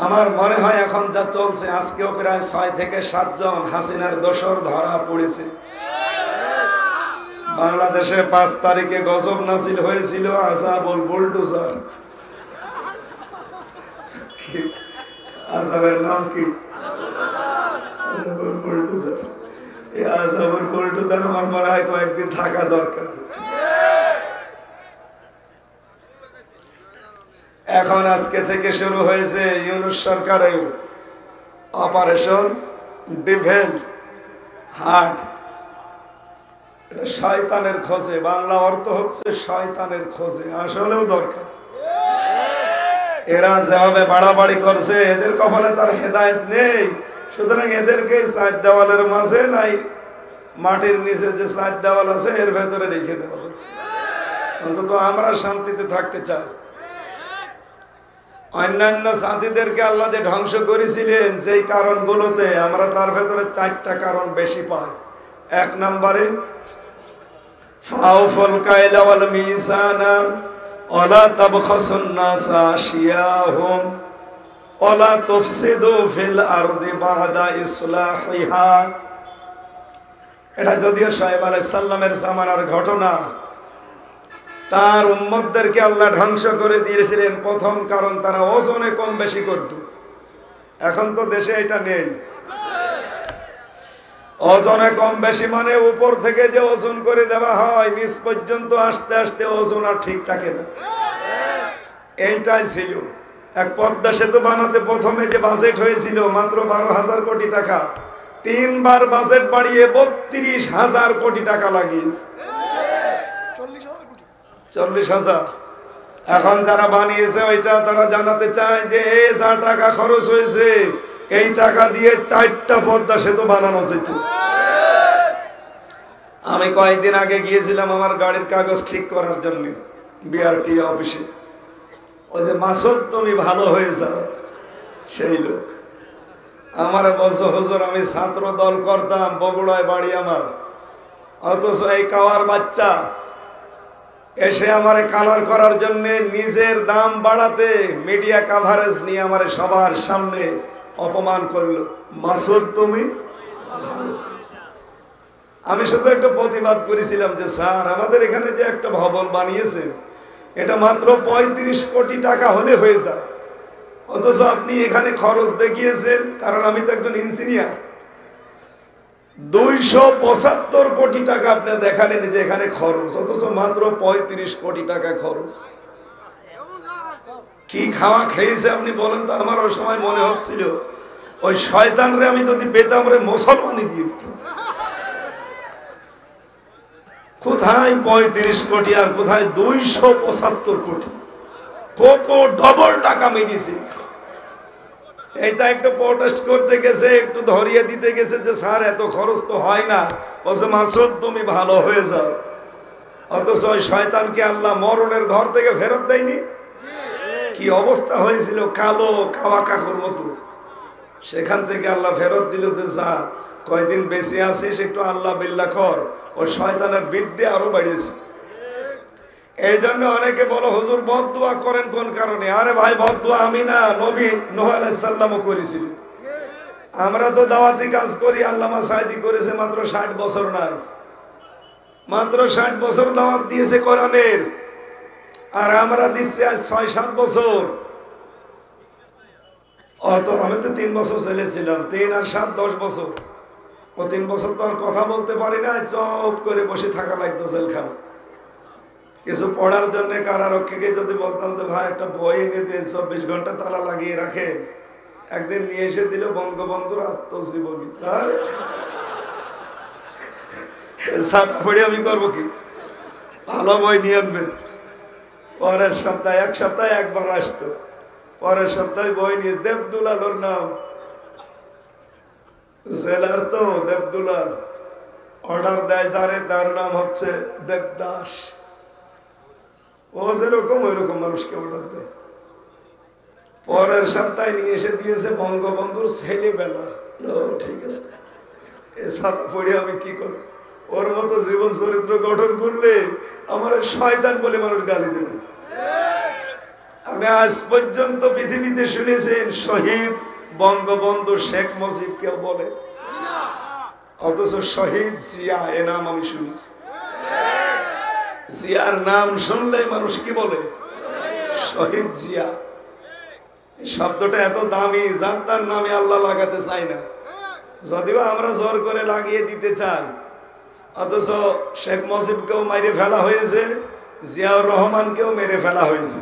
আমার মনে হয় এখন যা চলছে, আজকেও প্রায় 6 থেকে 7 জন হাসিনার দোসর ধরা পড়েছে। বাংলাদেশে 5 তারিখে গজব নাজিল হয়েছিল আযাবুল বুলডোজার। আযাবের নাম কি? আযাবুল বুলডোজার। এই আযাবুল বুলডোজার আমার মনে হয় কয়েকদিন থাকা দরকার। এখন আজকে থেকে শুরু হয়েছে ইউনূস সরকারের অপারেশন ডিভেল হার্ট। এটা শয়তানের খোঁজে, বাংলা অর্থ হচ্ছে শয়তানের খোঁজে। আসলেও দরকার। এরা যেভাবে বাড়াবাড়ি করছে, এদের কপালে তার হেদায়েত নেই। সুতরাং এদেরকে 4 দেওয়ালের মাঝে নাই, মাটির নিচে যে 4 দেওয়াল আছে এর ভেতরে রেখে দেওয়া। অন্তত আমরা শান্তিতে থাকতে চাই। অন্যান্য জাতিদেরকে আল্লাহ যে ধ্বংস করেছিলেন যেই কারণগুলোতে, আমরা তার ভেতরে 4টা কারণ বেশি পাই। 1 নম্বরে ফাউফুল কাইলা ওয়াল মিজানা ওয়ালা তাবখাসুন নাসা আশিয়াহুম ওয়ালা তুফসিদু ফিল আরদি বা'দা ইসলাহিহা। এটা যদিও শুআয়ব আলাইহিস সালামের জামানার ঘটনা। তার উম্মতদেরকে আল্লাহ ধ্বংস করে দিয়েছিলেন। প্রথম কারণ, তারা ওজনে কম বেশি করত। এখন তো দেশে এটা নেই। ওজনে কম বেশি মানে উপর থেকে যে ওজন করে দেওয়া হয়, নিচ পর্যন্ত আসতে আসতে ওজন আর ঠিক থাকে না। এইটাই ছিল। এক পদ্মা সেতু বানাতে প্রথমে যে বাজেট হয়েছিল মাত্র 12,000 কোটি টাকা, 3 বার বাজেট বাড়িয়ে 32,000 কোটি টাকা লাগিয়েছে। 40,000। এখন যারা বানিয়েছে ওইটা তারা জানাতে চায় যে এই যা টাকা খরচ হয়েছে, এই টাকা দিয়ে 4টা পদ্মা সেতু বানানো যেত। আমি কয়েকদিন আগে গিয়েছিলাম আমার গাড়ির কাগজ ঠিক করার জন্য বিআরটি অফিসে। ওই যে মাসুদ তুমি ভালো হয়ে যাও, সেই লোক আমার বলছো, হুজুর আমি ছাত্র দল করতাম, বগুড়ায় বাড়ি আমার, অথচ এই কাওয়ার বাচ্চা এসে আমারে কালার করার জন্য নিজের দাম বাড়াতে মিডিয়া কভারেজ নিয়ে আমারে সবার সামনে অপমান করলো। মাসুদ তুমি, আমি শুধু একটা প্রতিবাদ করেছিলাম যে স্যার আমাদের এখানে যে একটা ভবন বানিয়েছে এটা মাত্র 35 কোটি টাকা হলে হয়ে যায়, অথচ আপনি এখানে খরচ দেখিয়েছেন, কারণ আমি তো একজন ইঞ্জিনিয়ার, 275 কোটি টাকা আপনি দেখালেন যে এখানে খরচ, অথচ মাত্র 35 কোটি টাকা খরচ। কি খাওয়া খেয়েছে আপনি বলেন তো? আমার ওই সময় মনে হচ্ছিল ওই শয়তানরে আমি যদি পেতাম রে মুসলমানই দিয়ে দিতাম। কোথায় 35 কোটি আর কোথায় 275 কোটি, কত ডবল টাকা মেরেছে। এইটা একটু প্রটেস্ট করতে গেছে, একটু ধরিয়ে দিতে গেছে যে স্যার এত খরচ তো হয় না, বলছে মাসুদ তুমি ভালো হয়ে যাও। অথচ ওই শয়তানকে আল্লাহ মরণের ঘর থেকে ফেরত দেয়নি। কি অবস্থা হয়েছিল, কালো কাওয়া কাকুর মতো। সেখান থেকে আল্লাহ ফেরত দিল যে যা কয়দিন বেঁচে আছিস একটু আল্লাহ বিল্লাহ কর। ওই শয়তানের বিদ্যে আরো বাড়িয়েছে। এই জন্য অনেকে বলো হুজুর বদদুয়া করেন কোন কারণে? আরে ভাই বদদুয়া আমি না, নবী নূহ আলাইহিস সালামও করেছিল। আমরা তো দাওয়াতি কাজ করি, আল্লামা সাঈদী করেছে মাত্র 60 বছর নয়, মাত্র 60 বছর দাওয়াত দিয়েছে কোরআনের, আর আমরা দিচ্ছি আজ 6-7 বছর। অত আমি তো 3 বছর ছেলেছিলাম, 3 আর 7 10 বছর। ও 3 বছর তো আর কথা বলতে পারি না, চুপ করে বসে থাকা লাগতো জেলখানা। কিছু পড়ার জন্য কারারক্ষীকে যদি বলতাম যে ভাই একটা বই এনে দিন, 24 ঘন্টা তালা লাগিয়ে রাখেন, একদিন নিয়ে এসে দিল বঙ্গবন্ধুর আত্মজীবনী। তার ছাতা পড়ে আমি করবো কি? ভালো বই নিয়ে আনবেন। পরের সপ্তাহে, এক সপ্তাহে একবার আসতো, পরের সপ্তাহে বই নিয়ে, দেবদুলাল ওর নাম, জেলার তো দেবদুলাল, অর্ডার দেয় যারে তার নাম হচ্ছে দেবদাস। ও যেরকম ওই রকম মানুষকে অর্ডার দেয়। পরের সপ্তাহে নিয়ে এসে দিয়েছে বঙ্গবন্ধুর ছেলেবেলা। ঠিক আছে, এ ছাতা পড়ে আমি কি করব? ওর মতো জীবন চরিত্র গঠন করলে আমার শয়তান বলে মানুষ গালি দেবে। আর আপনি আজ পর্যন্ত পৃথিবীতে শুনেছেন শহীদ বঙ্গবন্ধু শেখ মুজিব কেউ বলে? অথচ শহীদ জিয়া এ নাম আমি শুনেছি। জিয়ার নাম শুনলে মানুষ কি বলে? শহীদ জিয়া। শব্দটা এত দামি, যার তার নামে আল্লাহ লাগাতে চাই না, যদিও আমরা জোর করে লাগিয়ে দিতে চাই। অথচ শেখ মুজিবকেও মেরে ফেলা হয়েছে, জিয়াউর রহমানকেও মেরে ফেলা হয়েছে।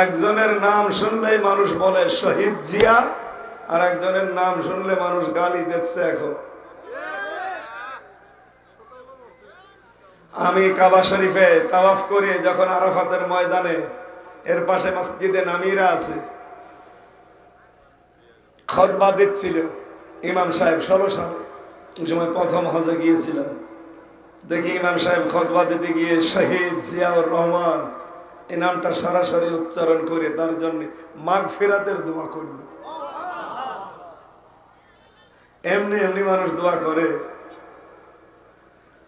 একজনের নাম শুনলেই মানুষ বলে শহীদ জিয়া, আর একজনের নাম শুনলে মানুষ গালি দিচ্ছে। এখন আমি কাবা শরীফে তাওয়াফ করে যখন আরাফাতের ময়দানে, এর পাশে মসজিদে নামিরা আছে, খুতবা দিচ্ছিল ইমাম সাহেব 16 সালে, ওই সময় প্রথম হজে গিয়েছিলাম। দেখি ইমাম সাহেব খুতবা দিতে গিয়ে শহীদ জিয়াউর রহমান এই নামটা সরাসরি উচ্চারণ করে তার জন্য মাগফিরাতের দোয়া করল। এমনি এমনি মানুষ দোয়া করে।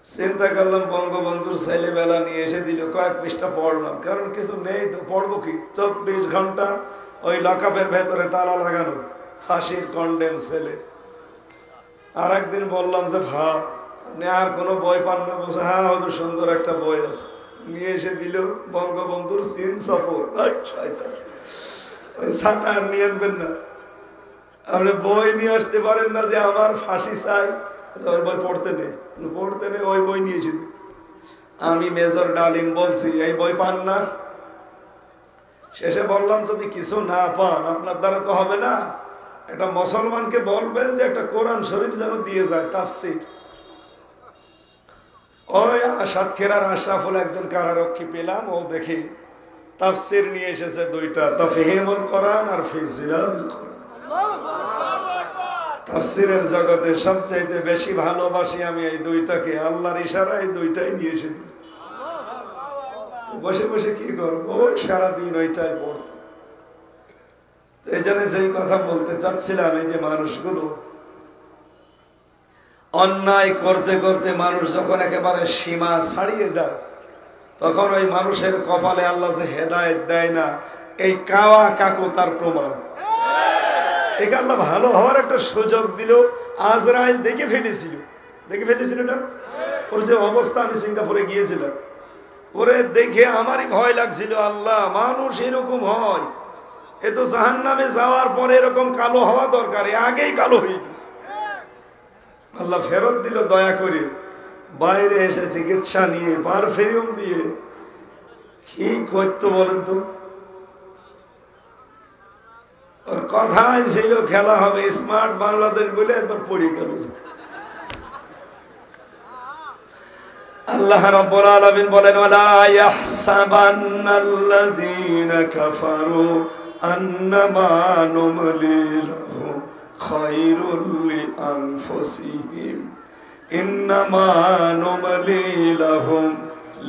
চিন্তা করলাম বঙ্গবন্ধুর ছেলেবেলা নিয়ে এসে দিল, কয়েক পৃষ্ঠা পড়লাম, কারণ কিছু নেই তো পড়বো কি। 24 ঘন্টা ওই লকআপের ভেতরে তালা লাগানো, ফাঁসির কন্ডেম ছেলে। আর একদিন বললাম যে আপনি আর কোনো বই পান না? বলছে হ্যাঁ, হয়তো সুন্দর একটা বই আছে। নিয়ে এসে দিল বঙ্গবন্ধুর চীন সফর। ওই ছাতা আর নিয়ে আনবেন না, আপনি বই নিয়ে আসতে পারেন না যে আমার ফাঁসি চাই। ওই বই পড়তে নেই, ওই বই নিয়েছি। আমি মেজর ডালিম বলছি এই বই পান না? শেষে বললাম যদি কিছু না পান আপনার দ্বারা তো হবে না, একটা মুসলমানকে বলবেন যে একটা কোরআন শরীফ যেন দিয়ে যায়, তাফসীর। ওই সাতক্ষীরার আশরাফুল একজন কারারক্ষী পেলাম, ও দেখি তাফসীর নিয়ে এসেছে 2টা, তাফহিমুল কোরআন আর ফিজিলাল কোরআন। তাফসীরের জগতে সবচাইতে বেশি ভালোবাসি আমি এই 2টাকে, আল্লাহর ইশারায় এই 2টাই নিয়ে এসে দিই। বসে বসে কি করবো, সারাদিন ওইটাই পড়তো। এই জন্য যেই কথা বলতে চাচ্ছিলাম, এই যে মানুষগুলো অন্যায় করতে করতে মানুষ যখন একেবারে সীমা ছাড়িয়ে যায়, তখন ওই মানুষের কপালে আল্লাহ যে হেদায়েত দেয় না, এই কাওয়া কাকু তার প্রমাণ। এই আল্লাহ ভালো হওয়ার একটা সুযোগ দিল। আজরাইল দেখে ফেলেছিল না ওর যে অবস্থা। আমি সিঙ্গাপুরে গিয়েছিলাম, ওরে দেখে আমারই ভয় লাগছিল, আল্লাহ মানুষ এরকম হয়, এ তো জাহান্নামে যাওয়ার পরে এরকম কালো হওয়া দরকার, আগেই কালো হয়ে গেছে। আল্লাহ ফেরত দিল দয়া করে, বাইরে এসে চিকিৎসা নিয়ে পারফিউম দিয়ে কি করতো বলেন তো। ওর কথাই ছিল খেলা হবে স্মার্ট বাংলাদেশ বলে, একবার পড়ে গেল। আল্লাহ রাব্বুল আলামিন বলেন ওয়ালা ইয়াহসাবান্নাল্লাযীনা কাফারু আন্নামা নুমলি লাহুম খায়রুল লিআনফুসিহিম ইন্নামা নুমলি লাহুম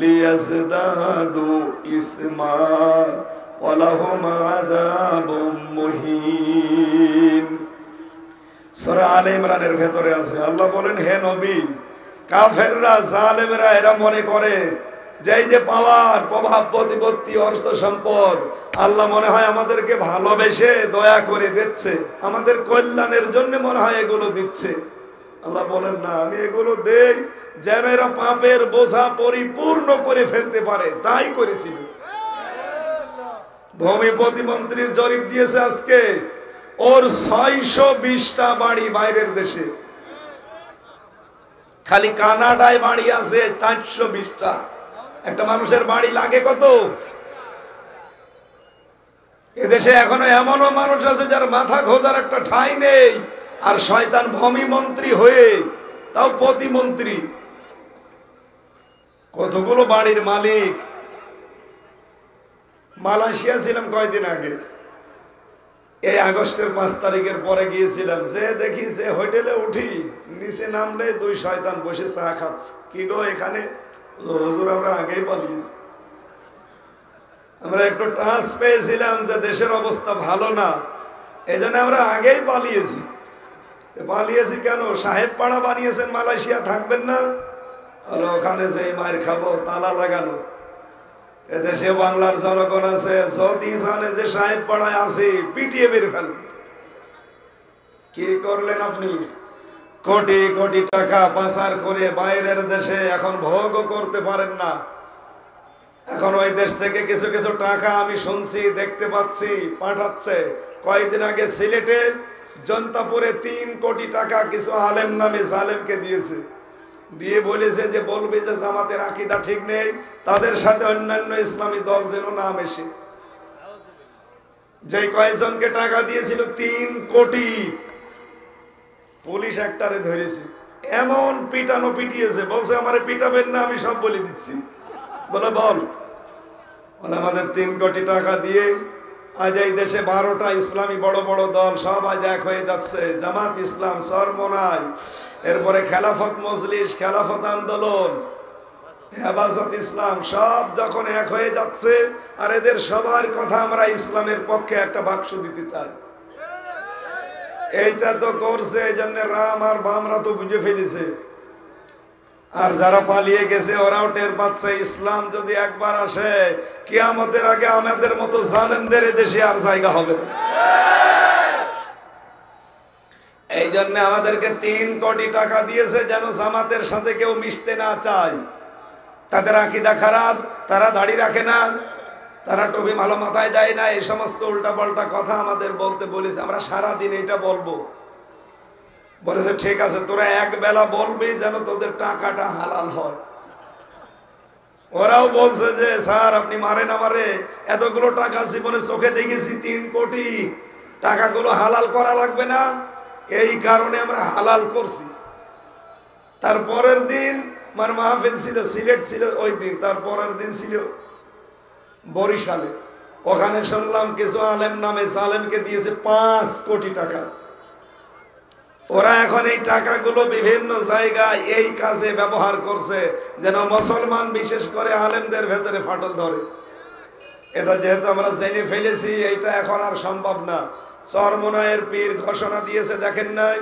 লিয়াজদাদু ইসমা ওয়া লাহুম আযাবুম মুহিন। সূরা আলে ইমরানের ভেতরে আছে। আল্লাহ বলেন হে নবী, কাফেররা জালেমরা এরা মনে করে যে এই যে পাওয়ার প্রভাব প্রতিপত্তি অর্থ সম্পদ আল্লাহ মনে হয় আমাদেরকে ভালোবেসে দয়া করে দিচ্ছে, আমাদের কল্যাণের জন্য মনে হয় এগুলো দিচ্ছে। আল্লাহ বলেন না, আমি এগুলো দেই যেন এরা পাপের বোঝা পরিপূর্ণ করে ফেলতে পারে, তাই করেছিল। ভূমি প্রতিমন্ত্রীর জরিপ দিয়েছে আজকে, ওর 620টা বাড়ি বাইরের দেশে, খালি কানাডায় বাড়ি আছে 420টা। একটা মানুষের বাড়ি লাগে কত? এদেশে এখনো এমনও মানুষ আছে যার মাথা খোঁজার একটা ঠাঁই নেই, আর শয়তান ভূমি মন্ত্রী হয়ে তাও প্রতিমন্ত্রী। কতগুলো বাড়ির মালিক। মালয়েশিয়া ছিলাম কয়দিন আগে, এই আগস্টের 5 তারিখের পরে গিয়েছিলাম। যে দেখি যে হোটেলে উঠি, নিচে নামলে 2 শয়তান বসে চা খাচ্ছে। কি গো এখানে? হুজুর আমরা আগেই পালিয়েছি, আমরা একটু টাচ পেয়েছিলাম যে দেশের অবস্থা ভালো না, এই জন্য আমরা আগেই পালিয়েছি। পালিয়েছি কেন? সাহেব পাড়া বানিয়েছেন মালয়েশিয়া, থাকবেন না? আর ওখানে যে মায়ের খাবো, তালা লাগানো। এদেশে বাংলার জনগণ আছে, যদি জানে যে সাহেব পাড়ায় আছে পিটিয়ে মেরে ফেলবে। কি করলেন আপনি? কোটি কোটি টাকা পাচার করে বাইরের দেশে এখন ভোগও করতে পারেন না। এখন ওই দেশ থেকে কিছু কিছু টাকা আমি শুনছি, দেখতে পাচ্ছি পাঠাচ্ছে। কয়েকদিন আগে সিলেটে জনতাপুরে 3 কোটি টাকা কিছু আলেম নামে জালেমকে দিয়েছে, দিয়ে বলেছে যে বলবে যে জামাতের আকীদা ঠিক নেই, তাদের সাথে অন্যান্য ইসলামী দল যেন না মেশে। যে কয়েকজনকে টাকা দিয়েছিল 3 কোটি, পুলিশ একটারে ধরেছে, এমন পিটানো পিটিয়েছে, বলছে আমারে পিটাবেন না, আমি সব বলে দিচ্ছি। বলে বল, বলে আমাদের 3 কোটি টাকা দিয়ে আজ এই দেশে 12টা ইসলামী বড় বড় দল সব আজ এক হয়ে যাচ্ছে। জামাত ইসলাম, চরমনাই, এরপরে খেলাফত মজলিস, খেলাফত আন্দোলন, হেফাজত ইসলাম, সব যখন এক হয়ে যাচ্ছে, আর এদের সবার কথা আমরা ইসলামের পক্ষে একটা বাক্স দিতে চাই। এইটা তো করছে, এই জন্য রাম আর বামরা তো বুঝে ফেলেছে, আর যারা পালিয়ে গেছে ওরাও টের পাচ্ছে ইসলাম যদি একবার আসে, কিয়ামতের আগে আমাদের মতো জালেমদের দেশে আর জায়গা হবে না। এই জন্য আমাদেরকে 3 কোটি টাকা দিয়েছে যেন জামাতের সাথে কেউ মিশতে না চায়। তাদের আকীদা খারাপ, তারা দাড়ি রাখে না, তারা টুপি ভালো মাথায় দেয় না, এই সমস্ত উল্টাপাল্টা কথা আমাদের বলতে বলেছে। আমরা সারাদিন এটা বলবো। বলেছে ঠিক আছে, তোরা এক বেলা বলবি যেন তোদের টাকাটা হালাল হয়। ওরাও বলছে যে স্যার আপনি মারেন আমারে, এতগুলো টাকা জীবনে চোখে দেখেছি, 3 কোটি টাকাগুলো হালাল করা লাগবে না, এই কারণে আমরা হালাল করছি। তারপরের দিন আমার মাহফিল ছিল, সিলেট ছিল ওই দিন, তারপরের দিন ছিল বরিশালে। ওখানে শুনলাম কিছু আলেম নামে সালেমকে দিয়েছে 5 কোটি টাকা। ওরা এখন এই টাকাগুলো বিভিন্ন জায়গায় এই কাজে ব্যবহার করছে, যেন মুসলমান বিশেষ করে আলেমদের ভেতরে ফাটল ধরে। এটা যেহেতু আমরা জেনে ফেলেছি, এইটা এখন আর সম্ভব না। চরমনায়ের পীর ঘোষণা দিয়েছে, দেখেন নাই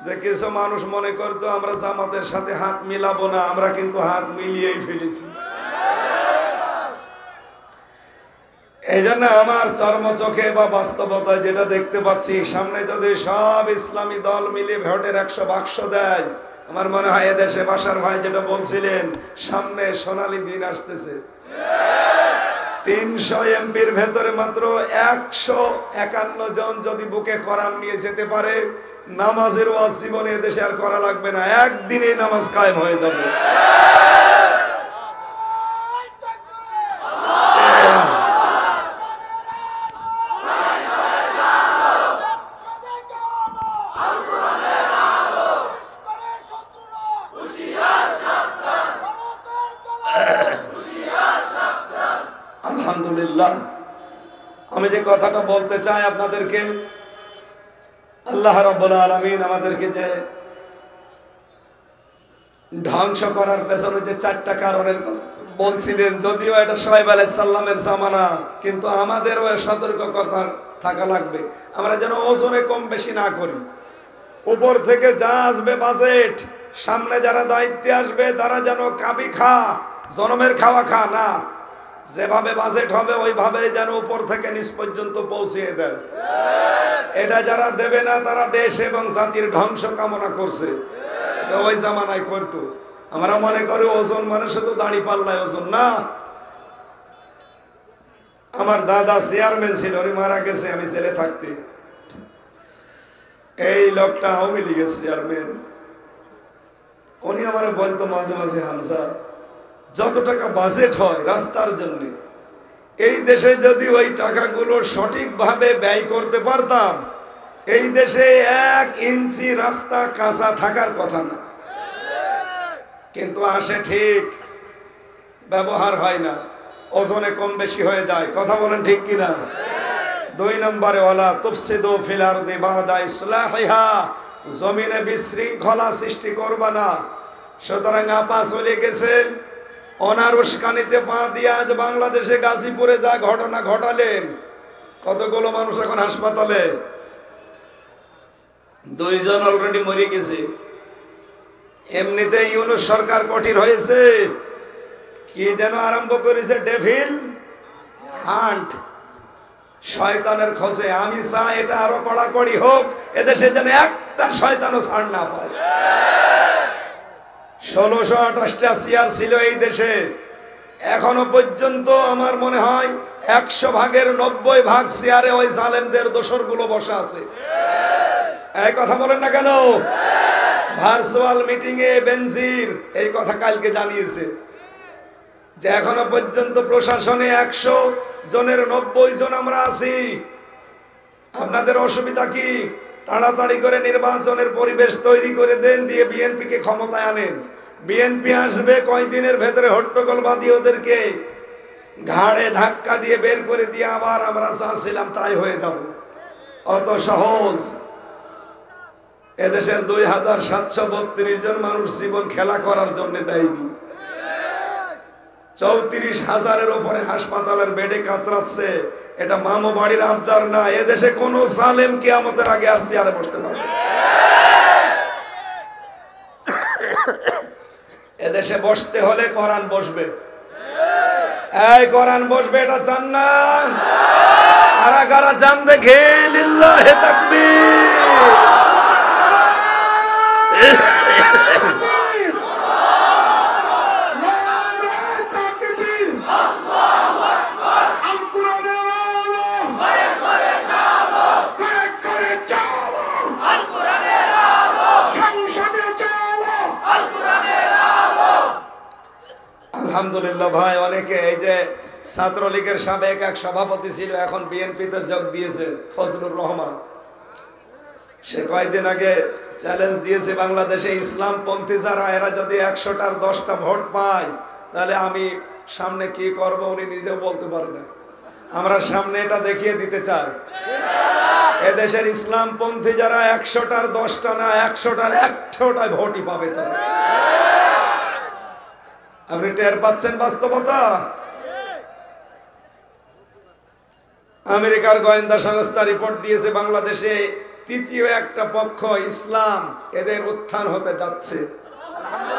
যে কিছু মানুষ মনে করতো আমরা জামাতের সাথে হাত মিলাবো না, আমরা কিন্তু হাত মিলিয়েই ফেলেছি। এই জন্য আমার চর্ম চোখে বা বাস্তবতায় যেটা দেখতে পাচ্ছি, সামনে যদি সব ইসলামী দল মিলে ভোটের 100 বাক্স দেয়, আমার মনে হয় এদেশে বাসার ভাই যেটা বলছিলেন, সামনে সোনালী দিন আসতেছে। 300 এমপির ভেতরে মাত্র 151 জন যদি বুকে কোরআন নিয়ে যেতে পারে, নামাজের ওয়াজ জীবনে এদেশে আর করা লাগবে না, একদিনে নামাজ কায়েম হয়ে যাবে। আলহামদুলিল্লাহ, আমি যে কথাটা বলতে চাই আপনাদেরকে, আল্লাহ রাব্বুল আলামিন আমাদেরকে যে ধ্বংস করার পেছনে যে 4টা কারণের কথা বলছিলেন, যদিও এটা শুআয়ব আলাইহিস সালামের জামানা, কিন্তু আমাদেরও সতর্ক কথা থাকা লাগবে, আমরা যেন ওজনে কম বেশি না করি। উপর থেকে যা আসবে বাজেট, সামনে যারা দায়িত্বে আসবে তারা যেন কাবি খা, জনমের খাওয়া খা না, যেভাবে বাজেট হবে ওইভাবে যেন উপর থেকে নিচ পর্যন্ত পৌঁছিয়ে দেয়। এটা যারা দেবে না তারা দেশ এবং জাতির ধ্বংস কামনা করছে। ওই জামানায় করতো। আমরা মনে করি ওজন মানে শুধু দাড়ি পাল্লায় ওজন না। আমার দাদা চেয়ারম্যান ছিল, উনি মারা গেছে আমি ছেলে থাকতে। এই লোকটা আওয়ামী লীগের চেয়ারম্যান, উনি আমার বলতো মাঝে মাঝে, হামজা যত টাকা বাজেট হয় রাস্তার জন্য, এই দেশে যদি ওই টাকাগুলো সঠিকভাবে ব্যয় করতে পারতাম, এই দেশে 1 ইঞ্চি রাস্তা কাঁচা থাকার কথা না। কিন্তু আসে ঠিক, ব্যবহার হয় না, ওজনে কম বেশি হয়ে যায়। কথা বলেন ঠিক কিনা? 2 নম্বরে ওয়ালা তুফসিদু ফিল আরদি বাদা ইসলাহিহা, জমিনে বিশৃঙ্খলা সৃষ্টি করবা না। সুতরাং আপা চলে গেছে, অনার উস্কানিতে পা দিয়ে আজ বাংলাদেশে গাজীপুরে যা ঘটনা ঘটালেন, কতগুলো মানুষ এখন হাসপাতালে, 2 জন অলরেডি মরে গেছে। এমনিতে ইউনূস সরকার কঠিন হয়েছে, কি যেন আরম্ভ করেছে, ডেভিল হান্ট, শয়তানের খোঁজে। আমি চাই এটা আরো কড়াকড়ি হোক, এদেশে যেন একটা শয়তানও ছাড় না পায়। 1628টা চেয়ার ছিল এই দেশে, এখনো পর্যন্ত আমার মনে হয় 100 ভাগের 90 ভাগ চেয়ারে ওই জালেমদের দোসরগুলো বসে আছে। এই কথা বলেন না কেন? ভার্চুয়াল মিটিং এ বেনজির এই কথা কালকে জানিয়েছে যে এখনো পর্যন্ত প্রশাসনে 100 জনের 90 জন আমরা আছি। আপনাদের অসুবিধা কি? তাড়াতাড়ি করে নির্বাচনের পরিবেশ তৈরি করে দেন, দিয়ে বিএনপি কে ক্ষমতায় আনেন। বিএনপি আসবে, কয়দিনের ভেতরে হট্টগোল বাঁধিয়ে ওদেরকে ঘাড়ে ধাক্কা দিয়ে বের করে দিয়ে আবার আমরা চাচ্ছিলাম তাই হয়ে যাব। অত সহজ? এদেশের 2732 জন মানুষ জীবন খেলা করার জন্য দেয়নি। 34,000-এর উপরে হাসপাতালের বেডে কাতরাচ্ছে। এটা মামু বাড়ির আবদার না। এদেশে কোন জালেম কিয়ামতের আগে আর চেয়ারে বসতে পারবে? এদেশে বসতে হলে কোরআন বসবে। এই কোরআন বসবে, এটা চান না? কারা কারা চান দেখে লিল্লাহে তাকবীর। আলহামদুলিল্লাহ ভাই, অনেকে এই যে ছাত্রলীগের সাবেক এক সভাপতি ছিল, এখন বিএনপিতে যোগ দিয়েছে, ফজলুর রহমান। সে কয়েকদিন আগে চ্যালেঞ্জ দিয়েছে, বাংলাদেশে ইসলাম পন্থী যারা, এরা যদি 100টার 10টা ভোট পায় তাহলে আমি সামনে কি করব উনি নিজেও বলতে পারে না। আমরা সামনে এটা দেখিয়ে দিতে চাই। এদেশের ইসলাম পন্থী যারা 100টার 10টা না, 100টার 1টায় ভোটই পাবে তারা। আপনি টের পাচ্ছেন বাস্তবতা? আমেরিকার গোয়েন্দা সংস্থা রিপোর্ট দিয়েছে, বাংলাদেশে তৃতীয় একটা পক্ষ ইসলাম, এদের উত্থান হতে যাচ্ছে।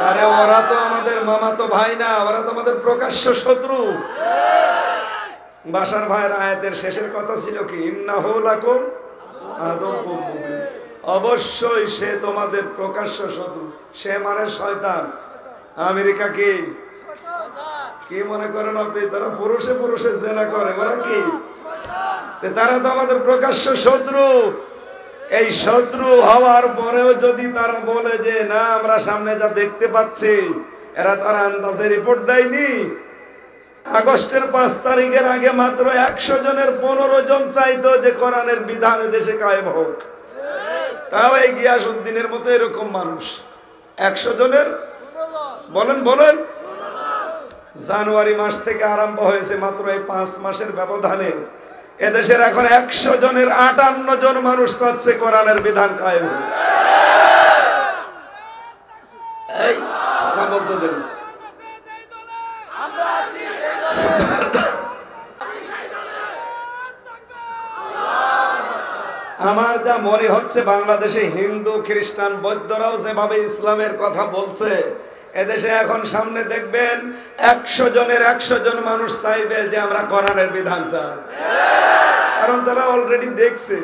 আরে ওরা তো আমাদের মামাতো ভাই না, ওরা তো আমাদের প্রকাশ্য শত্রু। বাশার ভাইয়ের আয়াতের শেষের কথা ছিল কি? ইন্নাহু লাকুম আদুউম মুবিন। অবশ্যই সে তোমাদের প্রকাশ্য শত্রু। সে মানে শয়তান। আমেরিকা কি মনে করেন আপনি? তারা পুরুষে পুরুষে জেনা করে, ওরা কি? তারা তো আমাদের প্রকাশ্য শত্রু। এই শত্রু হওয়ার পরেও যদি তারা বলে যে না, আমরা সামনে যা দেখতে পাচ্ছি, এরা তারা আন্দাজে রিপোর্ট দেয়নি। আগস্টের 5 তারিখের আগে মাত্র 100 জনের 15 জন চাইতো যে কোরআনের বিধান দেশে কায়েম হোক। তাও এই গিয়াসউদ্দিনের মতো এরকম মানুষ 100 জনের বলেন জানুয়ারি মাস থেকে আরম্ভ হয়েছে, মাত্র এই 5 মাসের ব্যবধানে এদেশের এখন 100 জনের 58 জন মানুষ চাচ্ছে কোরআনের বিধান কায়েম হোক। এই কথা বলতে দেন। আমার যা মনে হচ্ছে, বাংলাদেশে হিন্দু, খ্রিস্টান, বৌদ্ধরাও যেভাবে ইসলামের কথা বলছে, এদেশে এখন সামনে দেখবেন 100 জনের 100 জন মানুষ চাইবে যে আমরা কোরআনের বিধান চাই। কারণ তারা অলরেডি দেখছে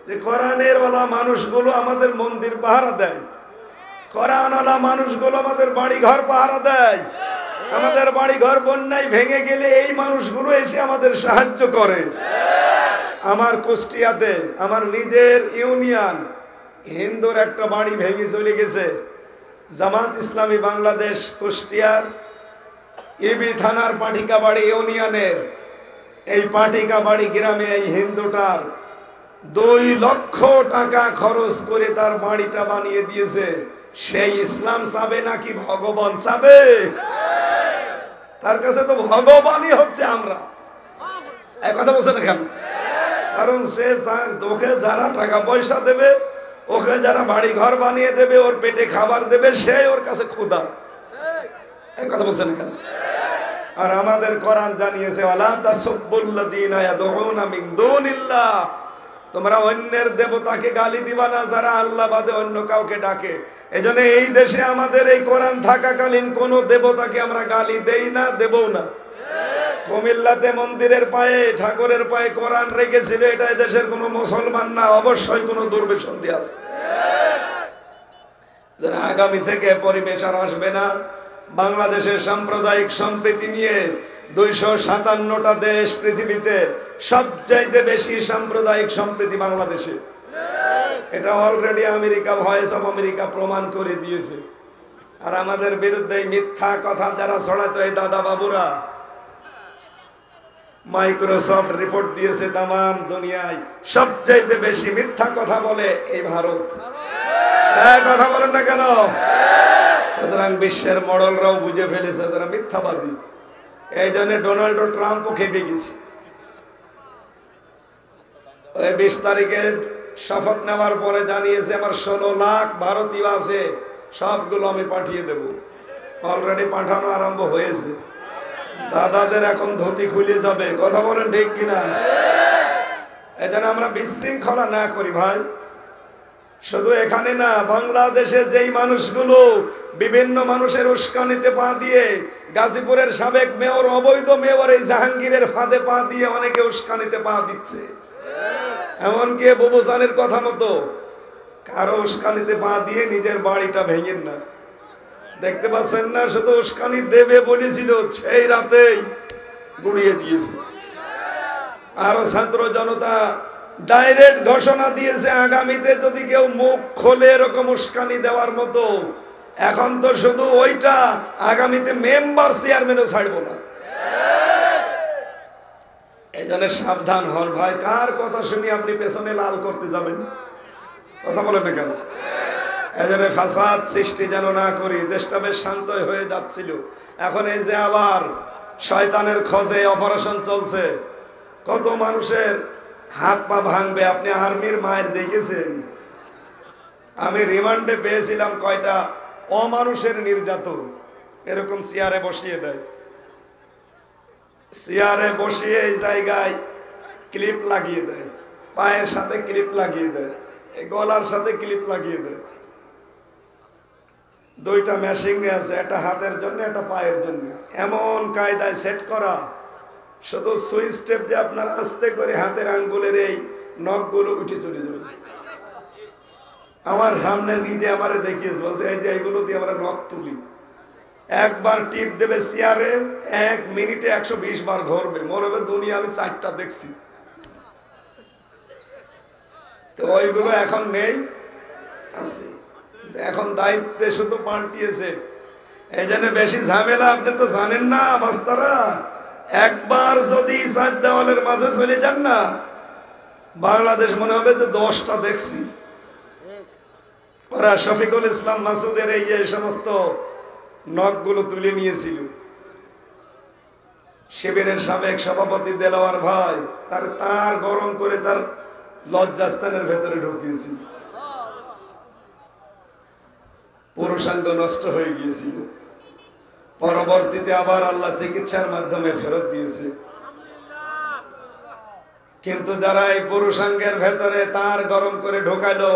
যে কোরআনের ওয়ালা মানুষগুলো আমাদের মন্দির পাহারা দেয়, কোরআনওয়ালা মানুষগুলো আমাদের বাড়ি ঘর পাহারা দেয়। আমাদের বাড়ি ঘর বন্যায় ভেঙে গেলে এই মানুষগুলো এসে আমাদের সাহায্য করে। আমার কুষ্টিয়াতে আমার নিজের ইউনিয়ন হিন্দুর একটা বাড়ি ভেঙে চলে গেছে। জামাত ইসলামী বাংলাদেশ কুষ্টিয়ার ইবি থানার পাটিকাবাড়ি ইউনিয়নের এই পাটিকাবাড়ি গ্রামে এই হিন্দুটার 2 লক্ষ টাকা খরচ করে তার বাড়িটা বানিয়ে দিয়েছে। সেই ইসলাম চাবে নাকি ভগবান চাবে? তার কাছে তো ভগবানই হচ্ছে আমরা। এক কথা বলছেন কেন? কারণ সে ওকে যারা টাকা পয়সা দেবে, ওকে যারা বাড়ি ঘর বানিয়ে দেবে, ওর পেটে খাবার দেবে, সে ওর কাছে ক্ষুধা। এক কথা বলছেন কেন? আর আমাদের কোরআন জানিয়েছে, ওয়ালা তাসুব্বুল্লাযীনা ইয়াদউনা মিন দুনিল্লাহ, তোমরা অন্যের দেবতাকে গালি দিবা না যারা আল্লাহ বাদে অন্য কাউকে ডাকে। এজন্য এই দেশে আমাদের এই কোরআন থাকাকালীন কোন দেবতাকে আমরা গালি দেই না, দেবও না। কুমিল্লাতে মন্দিরের পায়ে ঠাকুরের পায়ে কোরআন রেখেছিল, এটা দেশের কোনো মুসলমান না, অবশ্যই কোনো দুর্বিসন্ধি আছে। আগামী থেকে পরিবেশ আর আসবে না। বাংলাদেশের সাম্প্রদায়িক সম্প্রীতি নিয়ে 257টা দেশ পৃথিবীতে, সবচাইতে বেশি সাম্প্রদায়িক সম্প্রীতি বাংলাদেশে। এটা already America, voice of America প্রমাণ করে দিয়েছে। আর আমাদের বিরুদ্ধে মিথ্যা কথা যারা ছড়াতো এই দাদা বাবুরা, মাইক্রোসফট রিপোর্ট দিয়েছে তামাম দুনিয়ায় সবচাইতে বেশি মিথ্যা কথা বলে এই ভারত। কথা বলেন না কেন? সুতরাং বিশ্বের মডেলরাও বুঝে ফেলেছে তারা মিথ্যাবাদী। এই জন্য ডোনাল্ড ট্রাম্পও খেপে গেছে। 20 তারিখে শপথ নেওয়ার পরে জানিয়েছে আমার 16 লাখ ভারতীয় আছে, সবগুলো আমি পাঠিয়ে দেব। অলরেডি পাঠানো আরম্ভ হয়েছে। দাদাদের এখন ধুতি খুলে যাবে। কথা বলেন ঠিক কিনা? এই জন্য আমরা বিশৃঙ্খলা না করি ভাই। শুধু এখানে না, বাংলাদেশে যেই মানুষগুলো বিভিন্ন মানুষের উস্কানিতে পা দিয়ে, গাজীপুরের সাবেক মেয়র, অবৈধ মেয়র এই জাহাঙ্গীরের ফাঁদে পা দিয়ে অনেকে উস্কানিতে পা দিচ্ছে। এমনকি বুবুসানের কথা মতো কারো উস্কানিতে পা দিয়ে নিজের বাড়িটা ভেঙেন না। দেখতে পাচ্ছেন না? শুধু উস্কানি দেবে বলেছিল, সেই রাতেই গুড়িয়ে দিয়েছে। আরো ছাত্র জনতা ডাইরেক্ট ঘোষণা দিয়েছে আগামীতে যদি কেউ মুখ খোলে এরকম উস্কানি দেওয়ার মতো, এখন তো শুধু ওইটা, আগামীতে মেম্বার চেয়ারম্যানও ছাড়বো না। এই জন্য সাবধান হন ভাই। কার কথা শুনি আপনি পেছনে লাল করতে যাবেন? কথা বলেন না কেন? এই জন্য ফাসাদ সৃষ্টি যেন না করি। দেশটা বেশ শান্ত হয়ে যাচ্ছিল, এখন এই যে আবার শয়তানের খোঁজে অপারেশন চলছে, কত মানুষের হাত পা ভাঙবে। আপনি আর্মির মায়ের দেখেছেন? আমি রিমান্ডে পেয়েছিলাম কয়টা অমানুষের নির্যাতন। এরকম চেয়ারে বসিয়ে দেয়, চেয়ারে বসিয়ে এই জায়গায় ক্লিপ লাগিয়ে দেয়, পায়ের সাথে ক্লিপ লাগিয়ে দেয়, এই গলার সাথে ক্লিপ লাগিয়ে দেয়। 2টা মেশিন আছে, একটা হাতের জন্য একটা পায়ের জন্য, এমন কায়দায় সেট করা। শুধু সুইচ টেপ দিয়ে আপনার আস্তে করে হাতের আঙ্গুলের এই নখগুলো উঠে চলে যাবে। আমার সামনে নিজে আমারে দেখিয়েছে, বলছে এই যে এইগুলো দিয়ে আমরা নখ তুলি। একবার টিপ দেবে চেয়ারে, 1 মিনিটে 120 বার ঘুরবে। মনে হবে দুনিয়া আমি 4টা দেখছি। তো ওইগুলো এখন নেই, আছে। এখন দায়িত্বে শুধু পাল্টিয়েছে। এই জন্য বেশি ঝামেলা। আপনি তো জানেন না বাস্তারা, একবার যদি 4 দেওয়ালের মাঝে চলে যান না, বাংলাদেশ মনে হবে যে 10টা দেখছি। ওরা শফিকুল ইসলাম মাসুদের এই যে সমস্ত নখগুলো তুলে নিয়েছিল, শিবিরের সাবেক সভাপতি দেলাওয়ার ভাই তার গরম করে তার লজ্জাস্থানের ভেতরে ঢুকিয়েছিল। পুরুষাঙ্গ নষ্ট হয়ে গিয়েছিল, পরবর্তীতে আবার আল্লাহ চিকিৎসার মাধ্যমে ফেরত দিয়েছে। কিন্তু যারা এই পুরুষাঙ্গের ভেতরে তার গরম করে ঢোকালো,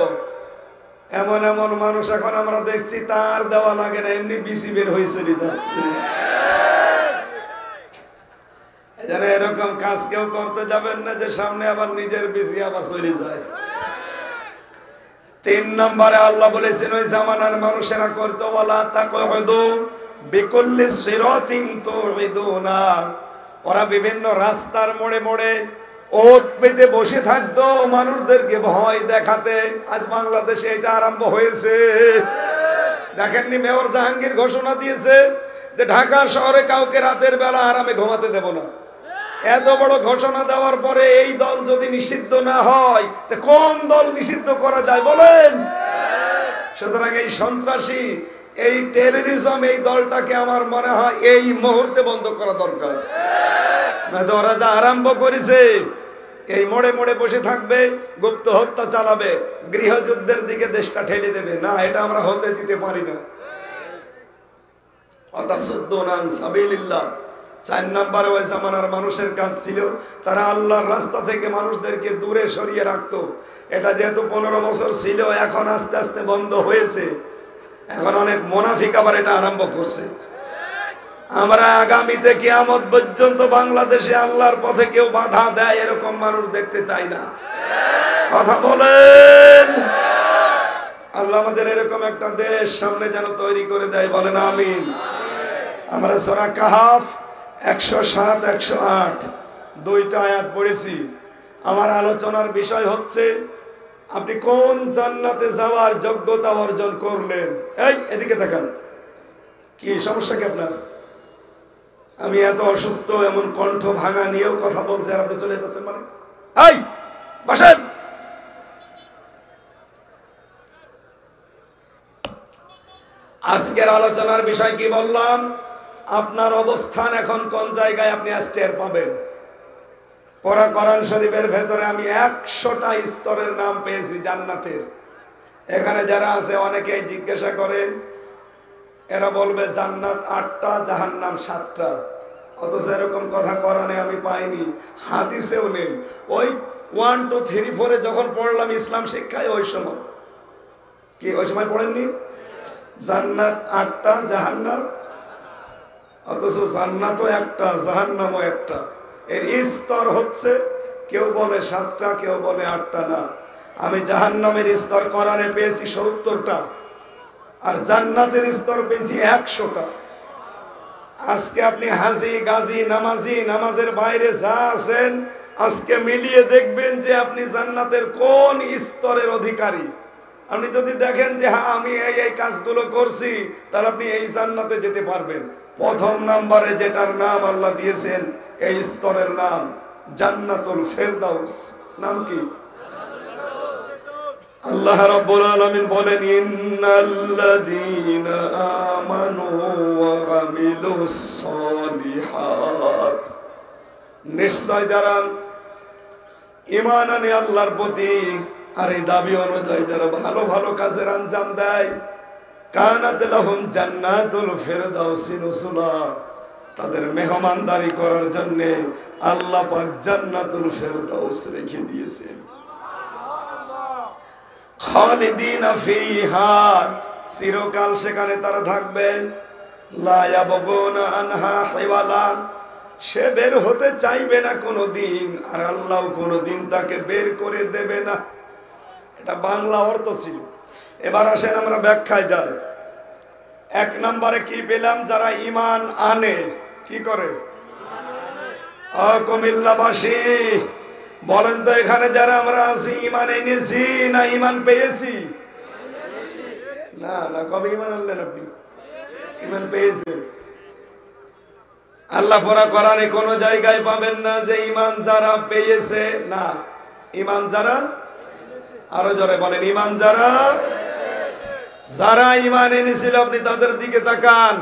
এমন এমন মানুষ এখন আমরা দেখছি তার দেওয়া লাগে না, এমনি বিসি বের হয়ে চলে যাচ্ছে। এরকম কাজ কেউ করতে যাবেন না যে সামনে আবার নিজের বিসি আবার চলে যায়। 3 নম্বরে আল্লাহ বলেছেন ওই জামানার মানুষেরা করতো ওয়ালা তাকউদু বিকুল্লি সিরাতিন তুইদুনা, ওরা বিভিন্ন রাস্তার মোড়ে মোড়ে ওট পেতে বসে থাকতো মানুষদেরকে ভয় দেখাতে। আজ বাংলাদেশে এটা আরম্ভ হয়েছে। দেখেননি মেয়র জাহাঙ্গীর ঘোষণা দিয়েছে যে ঢাকা শহরে কাউকে রাতের বেলা আরামে ঘুমাতে দেব না। এত বড় ঘোষণা দেওয়ার পরে এই দল যদি নিষিদ্ধ না হয়, তো কোন দল নিষিদ্ধ করা যায় বলেন? সুতরাং এই সন্ত্রাসী, এই টেররিজম, এই দলটাকে আমার মনে হয় এই মুহূর্তে বন্ধ করা দরকার। নয়তো ওরা যা আরম্ভ করেছে, এই মোড়ে মোড়ে বসে থাকবে, গুপ্ত হত্যা চালাবে, গৃহযুদ্ধের দিকে দেশটা ঠেলে দেবে। না, এটা আমরা হতে দিতে পারি না। 4 নম্বরে ওই জামানার মানুষের কাজ ছিল তারা আল্লাহর রাস্তা থেকে মানুষদেরকে দূরে সরিয়ে রাখতো। এটা যেহেতু 15 বছর ছিল, এখন আস্তে আস্তে বন্ধ হয়েছে। এখন অনেক মুনাফিক আবার এটা আরম্ভ করছে। আমরা আগামীতে কিয়ামত পর্যন্ত বাংলাদেশে আল্লাহর পথে কেউ বাধা দেয় এরকম মানুষ দেখতে চাই না। কথা বলেন। আল্লাহ আমাদের এরকম একটা দেশ সামনে যেন তৈরি করে দেয়, বলেন আমিন। আমরা সূরা কাহাফ 107 108 দুইটা আয়াত পড়েছি। আমার আলোচনার বিষয় হচ্ছে আপনি কোন জান্নাতে যাওয়ার যোগ্যতা অর্জন করলেন। এই এদিকে তাকান, কি সমস্যা কি আপনার? আমি এত অসুস্থ, এমন কণ্ঠ ভাঙা নিয়েও কথা বলছি আর আপনি চলে যাচ্ছেন মানে? এই বসেন। আজকের আলোচনার বিষয় কি বললাম? আপনার অবস্থান এখন কোন জায়গায় আপনি টের পাবেন। পড়া কোরআন শরীফের ভেতরে আমি 100টা স্তরের নাম পেয়েছি জান্নাতের। এখানে যারা আছে অনেকেই জিজ্ঞাসা করেন, এরা বলবে জান্নাত 8টা, জাহান্নাম 7টা। অথচ এরকম কথা কোরআনে আমি পাইনি, হাদিসেও নেই। ওই 1 2 3 4 যখন পড়লাম ইসলাম শিক্ষায়, ওই সময় কি ওই সময় পড়েননি? জান্নাত 8টা, জাহান্নাম, অথচ জান্নাতও একটা, জাহান্নামও একটা। এর স্তর হচ্ছে কেউ বলে 7টা, কেউ বলে 8টা। না, আমি জাহান্নামের স্তর কোরআনে পেয়েছি 70টা, আর জান্নাতের স্তর পেয়েছি 100টা। আজকে আপনি হাজি, গাজী, নামাজি, নামাজের বাইরে যা আছেন, আজকে মিলিয়ে দেখবেন যে আপনি জান্নাতের কোন স্তরের অধিকারী। আপনি যদি দেখেন যে হ্যাঁ আমি এই কাজগুলো করছি, তাহলে আপনি এই জান্নাতে যেতে পারবেন। প্রথম নম্বরে যেটার নাম আল্লাহ দিয়েছেন, এই স্তরের নাম জান্নাতুল ফেরদাউস। নাম কি? আল্লাহ রাব্বুল আলামিন বলেন, ইন্নাল্লাযীনা আমানু ওয়া আমিলুস সালিহাত, নিশ্চয় যারা ঈমান আনে আল্লাহর প্রতি আর এই দাবি অনুযায়ী যারা ভালো ভালো কাজের আঞ্জাম দেয়, কানাত লাহুম জান্নাতুল ফেরদাউসি নুসুলা, তাদের মেহমানদারি করার জন্য আল্লাহ পাক জান্নাতুল ফেরদাউস রেখে দিয়েছেন। খালিদিনা ফিহা, চিরকাল সেখানে তারা থাকবে। লা ইয়াবগুনা আনহা হিওয়ালা, সে বের হতে চাইবে না কোনোদিন, আর আল্লাহ কোনোদিন তাকে বের করে দেবে না। এটা বাংলা অর্থ ছিল। এবার আসেন আমরা ব্যাখ্যায় যাই। 1 নম্বরে কি পেলাম? যারা ঈমান আনে, কি করে? কুমিল্লাবাসী বলেন তো, এখানে যারা আমরা আছি ঈমান এনেছি না ঈমান পেয়েছি? না না, কবে ঈমান আনলেন আপনি? ঈমান পেয়েছেন। আল্লাহ পরা কোরআনে কোন জায়গায় পাবেন না যে ঈমান যারা পেয়েছে। না, ঈমান যারা, আরো জোরে বলেন, ঈমান যারা, যারা ঈমান এনেছিল আপনি তাদের দিকে তাকান।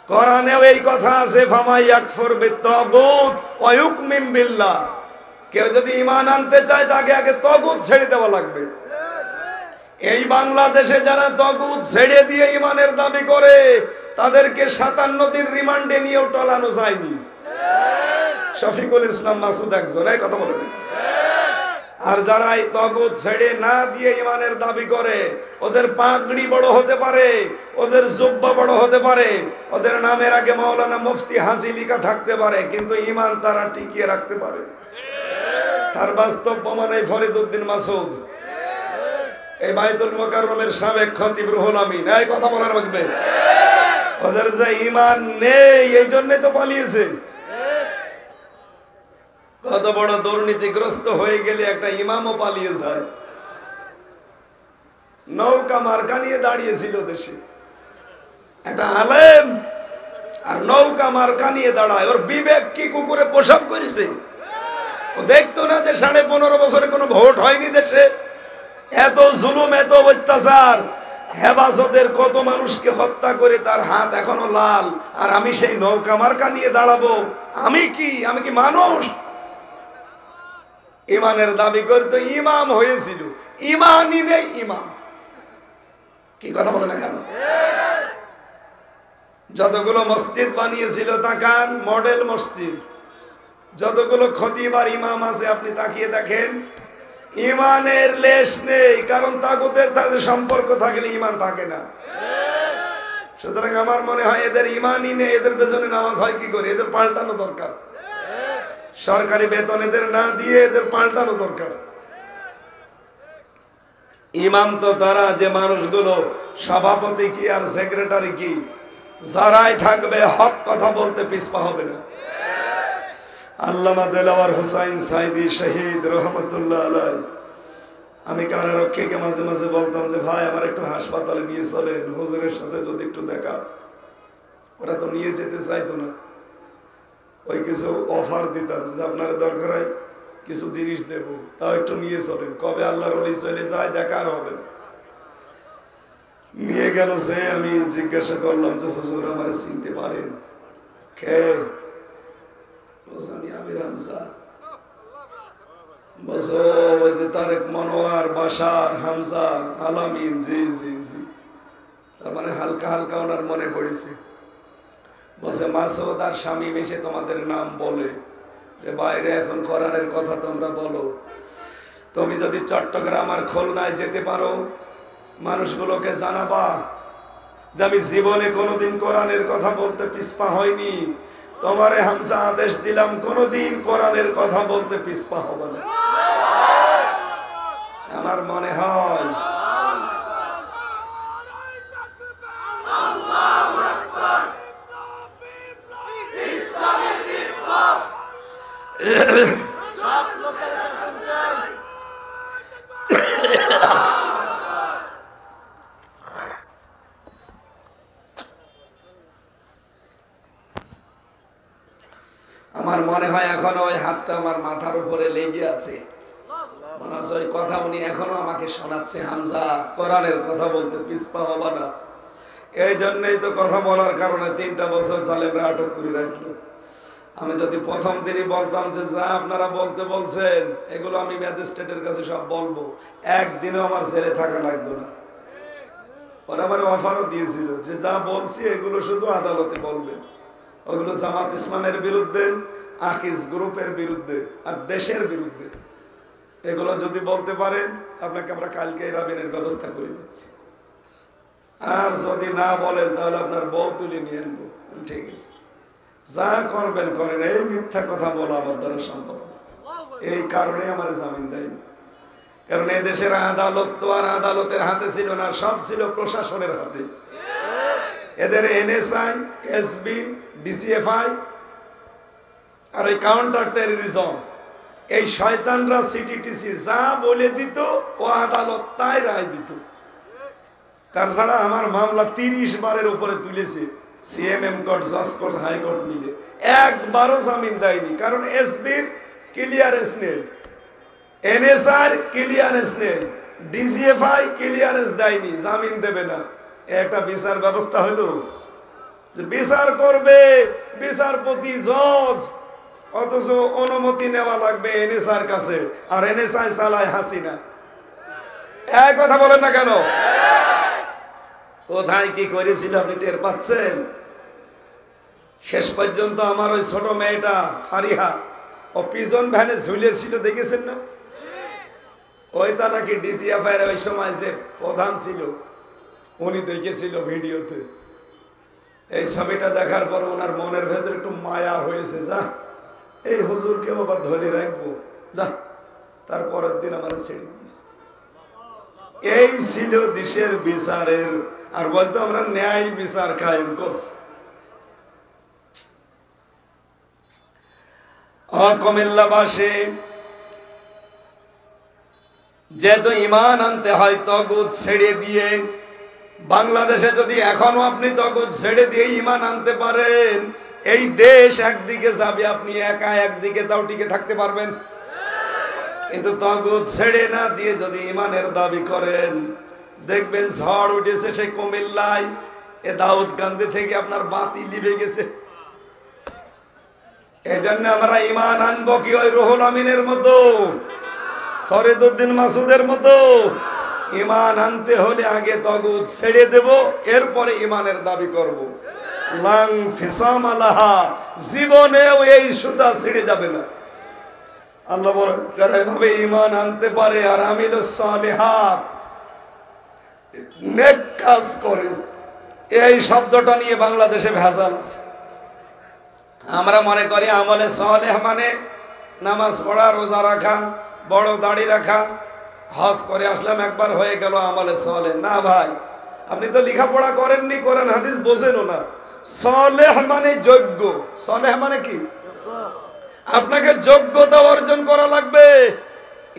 কোরআনেও এই কথা আছে, ফামাই ইয়াকফুর বিত্তাগুত ওয়া ইউমিন বিল্লাহ। কেউ যদি ঈমান আনতে চায় তাকে আগে তাগুত ছেড়ে দেওয়া লাগবে। এই বাংলাদেশে যারা তাগুত ছেড়ে দিয়ে ঈমানের দাবি করে, তাদেরকে 57 দিন রিমান্ডে নিয়েও টলানো যায়নি। শফিকুল ইসলাম মাসুদ একজন, এই কথা বলেন। আর যারা এই তাগুত ছেড়ে না দিয়ে ঈমানের দাবি করে, ওদের পাগড়ি বড় হতে পারে, ওদের জুব্বা বড় হতে পারে, ওদের নামের আগে মাওলানা মুফতি হাজি লিখা থাকতে পারে, কিন্তু ঈমান তারা টিকিয়ে রাখতে পারে। তার বাস্তব প্রমাণ এই ফরিদউদ্দিন মাসুদ, এই বাইতুল মুকাররমের সাবেক খতিব রুহুল আমিন। এই কথা বলার লাগবে। ওদের যে ঈমান নেই, এই জন্য তো পালিয়েছে। কত বড় দুর্নীতিগ্রস্ত হয়ে গেলে একটা ইমামও পালিয়ে যায়। নৌকা মার্কা নিয়ে দাঁড়িয়েছিল দেশে একটা আলেম, আর নৌকা মার্কা নিয়ে দাঁড়ায়। ওর বিবেক কি কুকুরে প্রসাব করেছে? ও দেখতো না যে 15.5 বছরে কোনো ভোট হয়নি দেশে? এত জুলুম, এত অত্যাচার, হেফাজতের কত মানুষকে হত্যা করে তার হাত এখনো লাল, আর আমি সেই নৌকা মার্কা নিয়ে দাঁড়াবো? আমি কি মানুষ? ইমানের দাবি করতো, ইমাম হয়েছিল, ইমানই নেই ইমাম। কি কথা বলে না কেন? যতগুলো মসজিদ বানিয়েছিল তাকান, মডেল মসজিদ। যতগুলো খতিব আর ইমাম আছে আপনি তাকিয়ে দেখেন, ইমানের লেশ নেই। কারণ তাগুতের সাথে সম্পর্ক থাকলে ইমান থাকে না। সুতরাং আমার মনে হয় এদের ইমানই নেই, এদের পেছনে নামাজ হয় কি করে? এদের পাল্টানো দরকার। সরকারি বেতন এদের না দিয়ে এদের পাল্টানো দরকার। ইমাম তো তারা যে মানুষগুলো সভাপতি কি আর সেক্রেটারি কি, যারাই থাকবে হক কথা বলতে পিছপা হবে না। আল্লামা দেলাওয়ার হোসাইন সাইদি শহীদ রহমতুল্লাহ আলাই, আমি কারারক্ষীকে মাঝে মাঝে বলতাম যে ভাই আমার একটু হাসপাতালে নিয়ে চলেন, হুজুরের সাথে যদি একটু দেখা। ওরা তো নিয়ে যেতে চাইতো না। ওই কিছু অফার দিতাম যে আপনার দরকার হয় কিছু জিনিস দেব, তাও একটু নিয়ে চলেন। কবে আল্লাহর ওলি চলে যায় দেখা আর হবে না। নিয়ে গেল সে, আমি জিজ্ঞাসা করলাম যে হুজুর আমারে চিনতে পারেন? কে? আমি আমির হামজা। বসো, ওই যে তারেক মনোয়ার, বাশার, হামজা, আলামিন। জি জি জি। তার মানে হালকা হালকা ওনার মনে পড়েছে। বসে মাসুদ আর শামীম এসে তোমাদের নাম বলে যে বাইরে এখন কোরআনের কথা তোমরা বলো। তুমি যদি চট্টগ্রাম আর খুলনায় যেতে পারো, মানুষগুলোকে জানাবা যে আমি জীবনে কোনোদিন কোরআনের কথা বলতে পিছপা হয়নি। তোমারে হামজা আদেশ দিলাম কোনোদিন কোরআনের কথা বলতে পিছপা হবে না। আমার মনে হয় আমার মনে হয় এখনো ওই হাতটা আমার মাথার উপরে লেগে আছে। মনে হচ্ছে ওই কথা উনি এখনো আমাকে শোনাচ্ছে, হামজা কোরআনের কথা বলতে পিছপা হবা না। এই জন্যই তো কথা বলার কারণে 3টা বছর জালেমরা আটক করে রাখলো। আমি যদি প্রথম দিনই বলতাম যে যা আপনারা বলতে বলছেন এগুলো আমি ম্যাজিস্ট্রেটের কাছে সব বলবো, একদিনও আমার ছেলে থাকা লাগতো না। ওরা আমার অফারও দিয়েছিল যে যা বলছি এগুলো শুধু আদালতে বলবেন। ওগুলো জামাত ইসলামের বিরুদ্ধে, আকিজ গ্রুপের বিরুদ্ধে আর দেশের বিরুদ্ধে। এগুলো যদি বলতে পারেন আপনাকে আমরা কালকে রাবিনের ব্যবস্থা করে দিচ্ছি। আর যদি না বলেন তাহলে আপনার বউ তুলে নিয়ে আনবো। ঠিক আছে, যা করবেন করেন, এই মিথ্যা কথা বলা আমার দ্বারা সম্ভব না। এই কারণে আমার জামিন দেয়নি। কারণ এই দেশের আদালত তো আর আদালতের হাতে ছিল না, সব ছিল প্রশাসনের হাতে। এদের এনএসআই, এসবি, ডিসিএফআই আর এই কাউন্টার টেররিজম, এই শয়তানরা সিটিটিসি যা বলে দিত ও আদালত তাই রায় দিত। তাছাড়া আমার মামলা 30 বারের উপরে তুলেছে, সিএমএম কোর্ট, জজ কোর্ট, হাইকোর্ট মিলে একবারও জামিন দেয়নি। কারণ এসবির ক্লিয়ারেন্স নেই, এনএসআর ক্লিয়ারেন্স নেই, ডিজিএফআই ক্লিয়ারেন্স দেয়নি, জামিন দেবে না। একটা বিচার ব্যবস্থা হলো যে বিচার করবে বিচারপতি, জজ, অথচ অনুমতি নেওয়া লাগবে এনএসআর কাছে, আর এনএসআই চালায় হাসিনা। এক কথা বলেন না কেন? কোথায় কি করেছিল আপনি টের পাচ্ছেন? শেষ পর্যন্ত আমার ওই ছোট মেয়েটা ফারিহা ও পিজন ভ্যানে ঝুলিয়েছিল, দেখেছেন না? ওইটা নাকি ডিসিএফআই এর ওই সময় যে প্রধান ছিল উনি দেখেছিল ভিডিওতে। এই ছবিটা দেখার পর ওনার মনের ভেতরে একটু মায়া হয়েছে, যা এই হুজুরকে বাবা ধরে রাখবো, যা। তারপরের দিন আমার ছেড়ে দিয়েছে। এই ছিল দেশের বিচারের, আর বলতো আমরা ন্যায় বিচার কায়েম করছি। কুমিল্লাবাসী, যেহেতু ইমান আনতে হয় তগুত ছেড়ে দিয়ে, বাংলাদেশে যদি এখনো আপনি তগুত ছেড়ে দিয়ে ইমান আনতে পারেন, এই দেশ একদিকে যাবে, আপনি একা একদিকে তাও টিকে থাকতে পারবেন। কিন্তু তগুত ছেড়ে না দিয়ে যদি ইমানের দাবি করেন, দেখবেন ঝড় উঠেছে সেই কুমিল্লায়। এ দাউদকান্দি থেকে আপনার বাতি লিভে গেছে। এই জন্য আমরা ইমান আনবো কি ওই রুহুল আমিনের মতো, ফরিদউদ্দিন মাসুদের মতো, ইমান আনতে হলে আগে তাগুত ছেড়ে দেব, এরপরে ইমানের দাবি করব। লাং ফিসাম আলাহা, জীবনেও এই সুতা ছেড়ে যাবে না। আল্লাহ বলেন যারা এভাবে ইমান আনতে পারে আর আমিলুস সালিহাত, নেক কাজ করে, এই শব্দটা নিয়ে বাংলাদেশে ভেজাল আছে। আমরা মনে করি আমলে সালেহ মানে নামাজ পড়া, রোজা রাখা, বড় দাড়ি রাখা, হজ করে আসলাম একবার হয়ে গেল আমলে সালেহ। না ভাই, আপনি তো লেখাপড়া করেননি, কোরআন হাদিস বোঝেনও না। সালেহ মানে যোগ্য। সালেহ মানে কি? আপনাকে যোগ্যতা অর্জন করা লাগবে।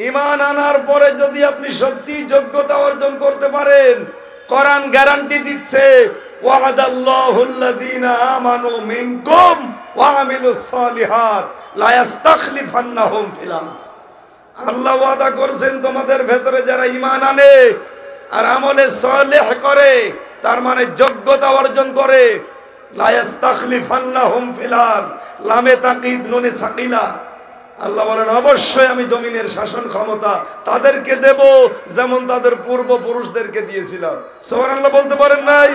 ঈমান আনার পরে যদি আপনি সত্যি যোগ্যতা অর্জন করতে পারেন, কোরআন গ্যারান্টি দিচ্ছে ওয়াদাল্লাহুল্লাযীনা আমানু মিনকুম ওয়া আমিলুস সালিহাত লা ইস্তাখলিফান্নাহুম ফিল আরদ। আল্লাহ ওয়াদা করেছেন তোমাদের ভেতরে যারা ঈমান আনে আর আমলে সালেহ করে, তার মানে যোগ্যতা অর্জন করে, লা ইস্তাখলিফান্নাহুম ফিল আরদ, লামে তাকিদ নুনে সাকিলা। আল্লাহ বলেন অবশ্যই আমি জমিনের শাসন ক্ষমতা তাদেরকে দেব যেমন তাদের পূর্বপুরুষদেরকে দিয়েছিলাম। সুবহানাল্লাহ বলতে পারেন নাই?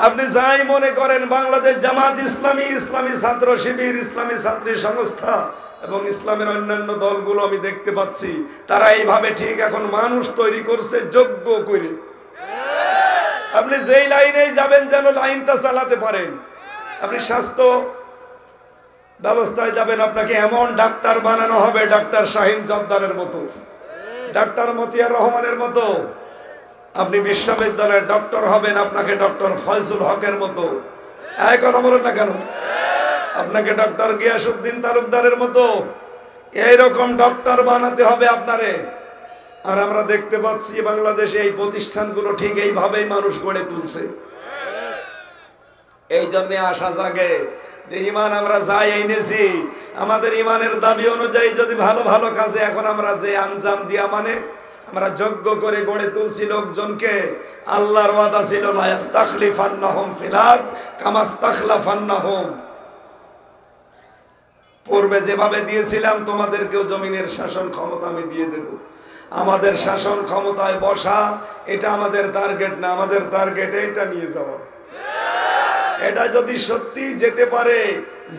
আপনি যাই মনে করেন, বাংলাদেশ জামাত ইসলামী, ইসলামী ছাত্র শিবির, ইসলামী ছাত্রী সংস্থা এবং ইসলামের অন্যান্য দলগুলো আমি দেখতে পাচ্ছি, তারা এইভাবে ঠিক এখন মানুষ তৈরি করছে যোগ্য করে। আপনি যেই লাইনেই যাবেন যেন লাইনটা চালাতে পারেন। আপনি স্বাস্থ্য ব্যবস্থায় যাবেন, আপনাকে এমন ডাক্তার বানানো হবে ডাক্তার শাহিন জর্দারের মতো, ডাক্তার মতিয়ার রহমানের মতো। আপনি বিশ্ববিদ্যালয়ের ডক্টর হবেন, আপনাকে ডক্টর ফয়জুল হকের মতো। এই কথা বলেন না কেন? আপনাকে ডক্টর গিয়াসউদ্দিন তালুকদারের মতো এইরকম ডক্টর বানাতে হবে আপনারে। আর আমরা দেখতে পাচ্ছি বাংলাদেশে এই প্রতিষ্ঠানগুলো ঠিক এইভাবেই মানুষ গড়ে তুলছে। এই জন্য আশা জাগে যে ঈমান আমরা যাই এনেছি, আমাদের ঈমানের দাবি অনুযায়ী যদি ভালো ভালো কাজে এখন আমরা যে আঞ্জাম দিয়া মানে আমরা যোগ্য করে গড়ে তুলছি লোকজনকে, আল্লাহর ওয়াদা ছিল লা ইস্তাখলিফান্নাহুম ফিল আরদ কামা ইস্তাখলাফান্নাহুম, পূর্বে যেভাবে দিয়েছিলাম তোমাদেরকেও জমিনের শাসন ক্ষমতা আমি দিয়ে দেব। আমাদের শাসন ক্ষমতায় বসা এটা আমাদের টার্গেট না, আমাদের টার্গেট এটা নিয়ে যাওয়া। এটা যদি সত্যি যেতে পারে,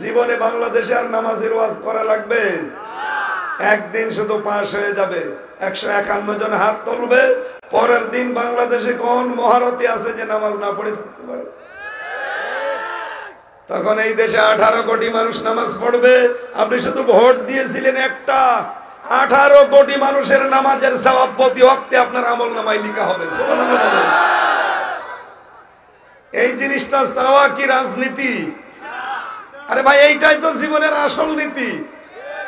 জীবনে বাংলাদেশে আর নামাজের ওয়াজ করা লাগবে? একদিন শুধু পাশ হয়ে যাবে, 151 জন হাত তুলবে, পরের দিন বাংলাদেশে কোন মহারথী আছে যে নামাজ না পড়ে থাকতে পারে? তখন এই দেশে 18 কোটি মানুষ নামাজ পড়বে। আপনি শুধু ভোট দিয়েছিলেন একটা, 18 কোটি মানুষের নামাজের সওয়াব প্রতি ওয়াক্তে আপনার আমলনামায় লেখা হবে। সুবহানাল্লাহ। এই জিনিসটা চাওয়া কি রাজনীতি? আরে ভাই, এইটাই তো জীবনের আসল নীতি,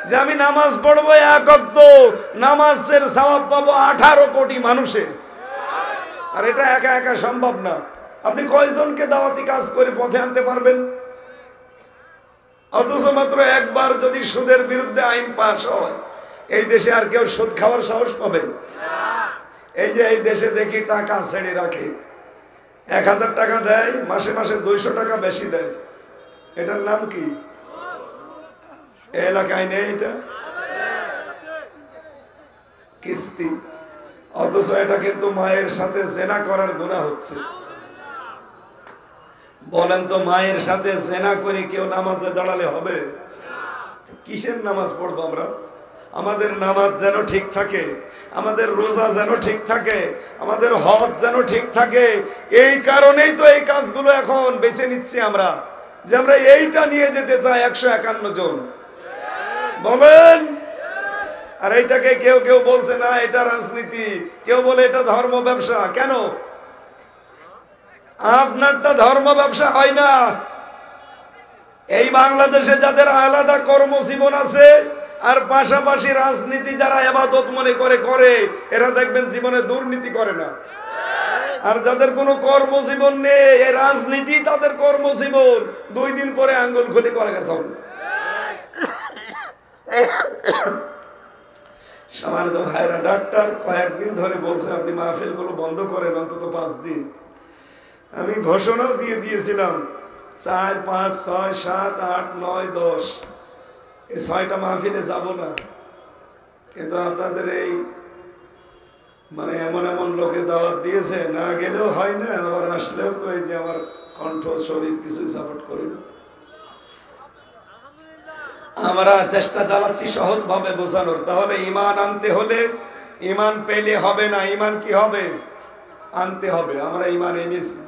যে আমি নামাজ পড়বো এক ওয়াক্ত, নামাজের সওয়াব পাবো 18 কোটি মানুষের। আর এটা একা একা সম্ভব না। আপনি কয়জনকে দাওয়াতি কাজ করে পথে আনতে পারবেন? অথচ মাত্র একবার যদি সুদের বিরুদ্ধে আইন পাস হয়, এই দেশে আর কেউ সুদ খাওয়ার সাহস পাবে? এই যে এই দেশে দেখি টাকা ছেড়ে রাখে, 1000 টাকা দেয়, মাসে মাসে 200 টাকা বেশি দেয়। এটার নাম কি? এলাকায় নেই এটা কিস্তি। অথচ এটা কিন্তু মায়ের সাথে জেনা করার গুনাহ হচ্ছে। বলেন তো, মায়ের সাথে জেনা করে কেউ নামাজে দাঁড়ালে হবে? কিসের নামাজ পড়বো আমরা? আমাদের নামাজ যেন ঠিক থাকে, আমাদের রোজা যেন ঠিক থাকে, আমাদের হজ যেন ঠিক থাকে। এই কারণেই তো এই কাজগুলো এখন বেছে নিচ্ছি আমরা, যে আমরা এইটা নিয়ে যেতে চাই 151 জন। বলেন। আর এইটাকে কেউ কেউ বলছে না এটা রাজনীতি, কেউ বলে এটা ধর্ম ব্যবসা। কেন? আপনারটা ধর্ম ব্যবসা হয় না। এই বাংলাদেশে যাদের আলাদা কর্মজীবন আছে আর পাশাপাশি রাজনীতি যারা ইবাদত মনে করে করে, এরা দেখবেন জীবনে দুর্নীতি করে না। আর যাদের কোনো কর্মজীবন নেই, এই রাজনীতি তাদের কর্মজীবন, 2 দিন পরে আঙ্গুল খুলে করে গেছে। সম্মানিত ভাইরা, ডাক্তার কয়েকদিন ধরে বলছে আপনি মাহফিলগুলো বন্ধ করেন অন্তত 5 দিন। আমি ঘোষণাও দিয়ে দিয়েছিলাম 4, 5, 6, 7, 8, 9, 10 এই 6টা মাহফিলে যাব না। কিন্তু আপনাদের এই মানে এমন এমন লোকে দাওয়াত দিয়েছে, না গেলেও হয় না, আবার আসলেও তো এই যে আমার কণ্ঠ শরীর কিছুই সাপোর্ট করে না। আমরা চেষ্টা চালাচ্ছি সহজ ভাবে বোঝানোর। তাহলে ঈমান আনতে হলে, ঈমান পেলে হবে না, ঈমান কি হবে? আনতে হবে। আমরা ঈমান এনেছি,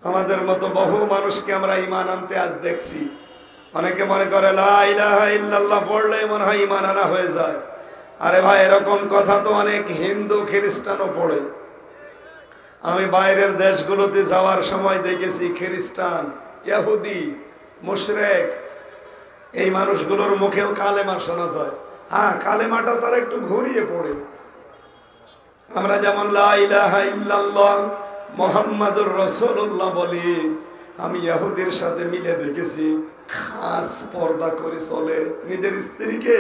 আমাদের মতো বহু মানুষকে আমরা ঈমান আনতে আজ দেখছি। অনেকে মনে করে লা ইলাহা ইল্লাল্লাহ পড়লে মনে হয় ঈমান আনা হয়ে যায়। আরে ভাই, এরকম কথা তো অনেক হিন্দু খ্রিস্টানও পড়ে। আমি বাইরের দেশগুলোতে যাওয়ার সময় দেখেছি খ্রিস্টান, ইহুদি, মুশরিক এই মানুষগুলোর মুখেও কালেমা শোনা যায়। হ্যাঁ, কালেমাটা তারা একটু ঘুরিয়ে পড়ে। আমরা যেমন লা ইলাহা ইল্লাল্লাহ মুহাম্মাদুর রাসূলুল্লাহ বলি, আমি ইহুদির সাথে মিলে দেখেছি খাস পর্দা করে চলে। নিজের স্ত্রীকে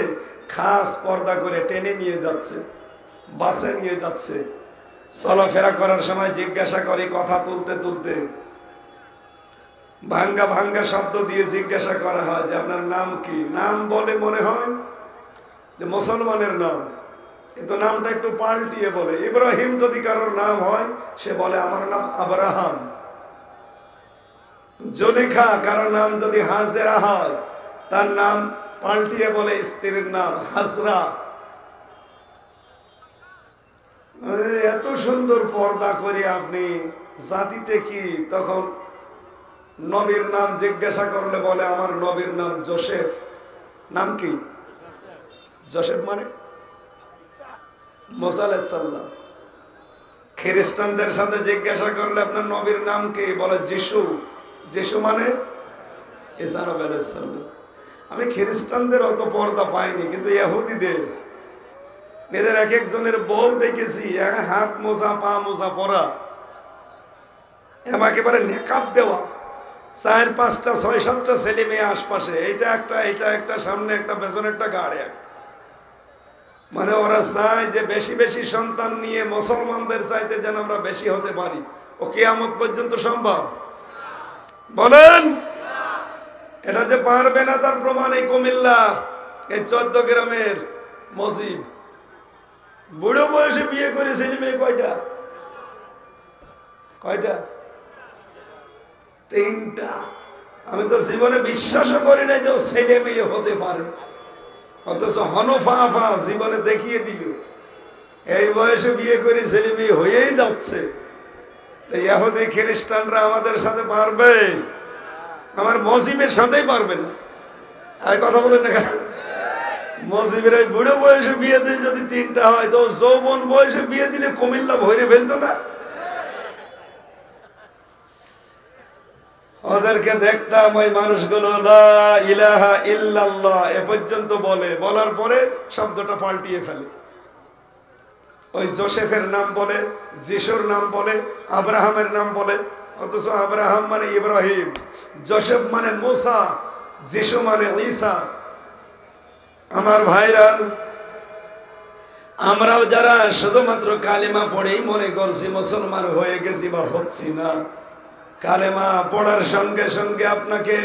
খাস পর্দা করে টেনে নিয়ে যাচ্ছে, বাসে নিয়ে যাচ্ছে। চলাফেরা করার সময় জিজ্ঞাসা করি, কথা তুলতে তুলতে ভাঙ্গা ভাঙ্গা শব্দ দিয়ে জিজ্ঞাসা করা হয় যে আপনার নাম কি? নাম বলে মনে হয় যে মুসলমানের নাম, কিন্তু নামটা একটু পাল্টিয়ে বলে। ইব্রাহিম যদি কারোর নাম হয়, সে বলে আমার নাম আব্রাহাম। জুলেখা কারোর নাম যদি হাজেরা হয়, তার নাম পাল্টিয়ে বলে স্ত্রীর নাম হাজরা। এত সুন্দর পর্দা করে আপনি, জাতিতে কি? তখন নবীর নাম জিজ্ঞাসা করলে বলে আমার নবীর নাম জোসেফ। নাম কি? জোসেফ মানে মুসা আলাইহিস সালাম। খ্রিস্টানদের সাথে জিজ্ঞাসা করলে আপনার নবীর নাম কি? বলে যিশু। যিশু মানে ঈসা নবী আলাইহিস সালাম। আমি খ্রিস্টানদের অত পর্দা পাইনি, কিন্তু ইহুদিদের এদের এক একজনের বউ দেখেছি হাত মোজা পা মোজা পরা, একেবারে নেকাব দেওয়া, 4 5টা 6 7টা ছেলে মেয়ে আশপাশে, এটা একটা এটা একটা, সামনে একটা পেছনে একটা, গাড়ি এক। মানে ওরা চায় যে বেশি বেশি সন্তান নিয়ে মুসলমানদের চাইতে যেন আমরা বেশি হতে পারি। ও কিয়ামত পর্যন্ত সম্ভব? বলেন। এটা যে পারবে না তার প্রমাণ এই কুমিল্লা, এই 14 গ্রামের মজিব বুড়ো বয়সে বিয়ে করে ছেলে মেয়ে কয়টা? 3টা। আমি তো জীবনে বিশ্বাসও করি না যে ও ছেলে মেয়ে হতে পারে, অথচ হনফা আফা জীবনে দেখিয়ে দিল এই বয়সে বিয়ে করে ছেলে মেয়ে হয়েই যাচ্ছে। তো ইহুদি খ্রিস্টানরা আমাদের সাথে পারবে? আমার মজিবের সাথেই পারবে না। আর কথা বলেন না কেন? মজিবের এই বুড়ো বয়সে বিয়ে দিয়ে যদি 3টা হয়, তো যৌবন বয়সে বিয়ে দিলে কুমিল্লা ভরে ফেলতো না? ওদেরকে দেখতাম ওই মানুষগুলো লা ইলাহা ইল্লাল্লাহ এ পর্যন্ত বলে, বলার পরে শব্দটা পাল্টিয়ে ফেলে। ওই জোসেফের নাম বলে, যিশুর নাম বলে, আব্রাহামের নাম বলে, অথচ আব্রাহাম মানে ইব্রাহিম, জোসেফ মানে মুসা, যিশু মানে ঈসা। আমার ভাইরা, আমরাও যারা শুধুমাত্র কালেমা পড়েই মনে করছি মুসলমান হয়ে গেছি বা হচ্ছি না, কালেমা পড়ার সঙ্গে সঙ্গে আপনাকে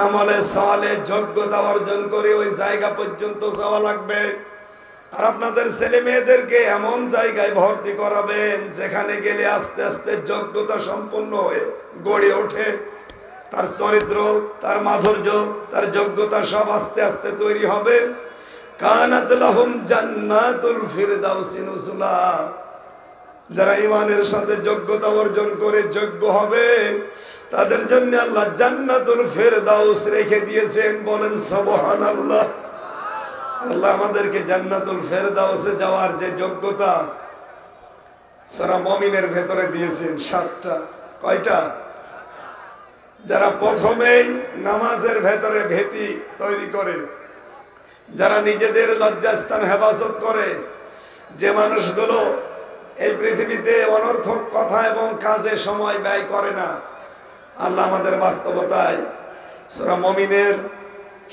আমলে সালে যোগ্যতা অর্জন করে ওই জায়গা পর্যন্ত যাওয়া লাগবে। আর আপনাদের ছেলে মেয়েদেরকে এমন জায়গায় ভর্তি করাবেন যেখানে গেলে আস্তে আস্তে যোগ্যতা সম্পন্ন হয়ে গড়ে ওঠে। তার চরিত্র, তার মাধুর্য, তার যোগ্যতা সব আস্তে আস্তে তৈরি হবে। কানাত লাহুম জান্নাতুল ফিরদাউসি নুজুলা। যারা ঈমানের সাথে যোগ্যতা অর্জন করে যোগ্য হবে, তাদের জন্য আল্লাহ জান্নাতুল ফিরদাউস রেখে দিয়েছেন। বলেন সুবহানাল্লাহ। আল্লাহ আমাদেরকে জান্নাতুল ফিরদাউসে যাওয়ার যে যোগ্যতা সূরা মুমিনের ভেতরে দিয়েছেন 7টা। কয়টা? যারা প্রথমেই নামাজের ভেতরে ভীতি তৈরি করে, যারা নিজেদের লজ্জাস্থান হেফাজত করে, যে মানুষগুলো এই পৃথিবীতে অনর্থক কথা এবং কাজে সময় ব্যয় করে না, আল্লাহ আমাদের বাস্তবতায় সূরা মুমিনের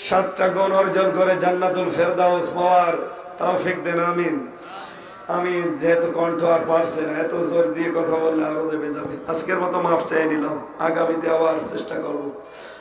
7টা গুণ অর্জন করে জান্নাতুল ফেরদাউস পাওয়ার তৌফিক দেন, আমিন। আমি যেহেতু কণ্ঠ আর পারছি না, এত জোর দিয়ে কথা বললে আরো দেবে যাবে। আজকের মতো মাপ চেয়ে নিলাম, আগামীতে আবার চেষ্টা করব।